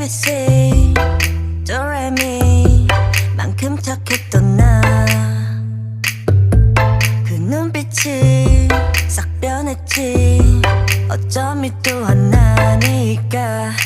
ABC 도레미 만큼 착했던 나 그 눈빛이 싹 변했지 어쩜 이 또